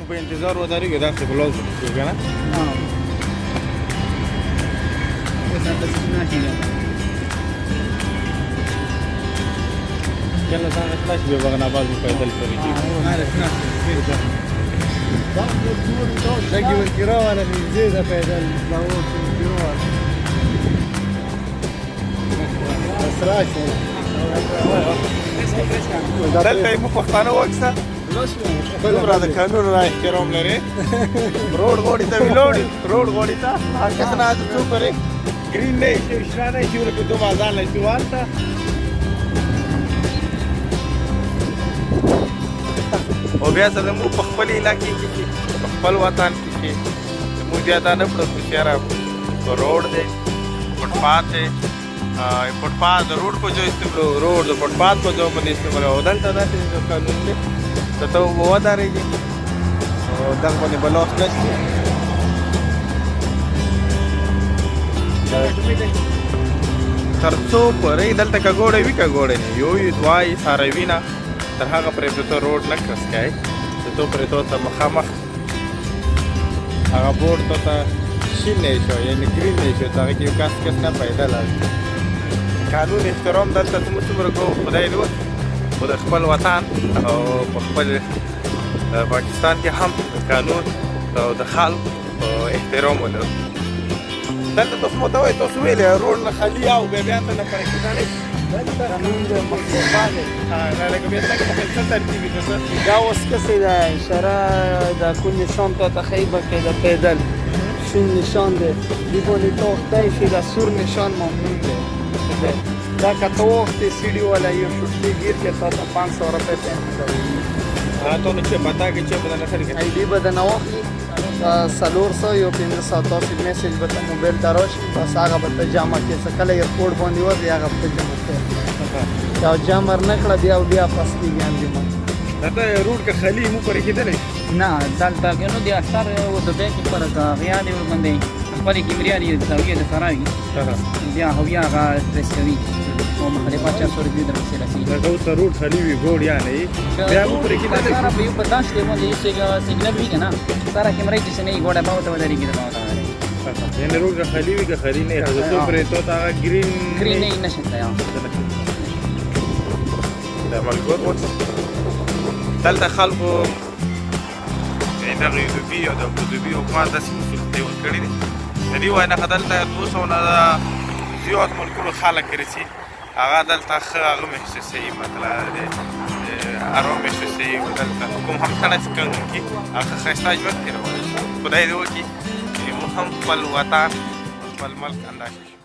په انتظار ودرېږو داسې بلاوز وکړو که نه كان صار فلاش بيبغى باز مقيدل فريق دقي والكراوة أنا اللي زيدة في اللاوت والكراوة أسراش دلته یې مو پښتانه وکسه دومره د قانون را احترام لري روډ غوړي ته ویلوړي روډ غوړي ته هرکس نه څو پرې ګرین نه شي شنه نه شي ورکه دوه ځان له شي والته او بیا سره موږ په خپل علاقې کې په خپل وطن کې موږ بیا دا نه کړو چې یاره روډ دی فوټپاث دی فوټپاث د روډ په ځای استعمال روډ د فوټپاث په ځای باندې استعمال او دلته داسې قانون دی ته ودرېږي او دغه باندې بلاس نشته تر څو پورې دلته که ګوړی وي که ګوړی نه یو یو دوه یې څاروي نه تر هغه پرې ته روډ نه کرس کوې چې تو پرې تو ته مخامخ هغه بورډ تو ته شین نه شو یعنې ګرین نه شو ته هغه کې یو کس نه پیدا لازم قانون احترام دلته څومره کوو خدای دې وکړي خو د خپل وطن او په خپل پاکستان کې هم د قانون او د خلکو احترام ولرو دلته تاسو ماته وایي تاسو ویلې روډ نه خالي او بیا ته نه پرې کېدلی قانون د مخالفت لکه بیا څنګه څه ترتیب وي دا اوس کسې ده اشاره د کوم نشان ته ښیي بلکې د پیدل شین نشان دی دې باندې ته وختی شي دا سور نشان ممنوع دی دا که ته وختی سیډي والا یو شوټلي ګیر کې تا ته 500 روپۍ پیمنټ کوي ته نو چې پتا کې چې به نه خرڅ آی ډي به درنه واخلي 400 یو 500 تاسې میسج به ته موبایل ته راشي بس هغه به ته جمع کړې څه کله ایرپورټ باندې وځي هغه به ته جمع کړې یا جمع نه کړه بیا پس کېږي انجمن دلته روډ که خالي مو پرې کېدلی نه دلته کې نو د اکثر د بیک پر غیا دی ورباندې خپل کیمریا دی د ساوی د سراوی بیا هویا هغه پریس کوي او مخالفت 400 روپۍ درسه راسي دا اوس روډ خالي وي ګوډ یا نه بیا مو پرې کېدلی سره په یو پداش دی باندې سیګنل وی کنه سره کیمرې چې نه ګوډه پاو ته ودرېږي دا یعنې روډ که خالي وي که خالي نه وي تو پرې تو ته هغه ګرین نه نشته یا دا ملګر وڅ دلته خلکو دغه یوبي او د ابوظبي حکومت داسې اصول دی ورکړي دي د دې وینا ښه دلته 200 نه زیات ملکونو خلک رسي هغه دلته ښه هغه محسوسوي مطلب ارام محسوسوي دلته کوم هم کله چې قانون کې هغه ښایسته ژوند تېرولی شي خدای دې وکړي چې موږ هم خپل وطن خپل ملک اندازه شو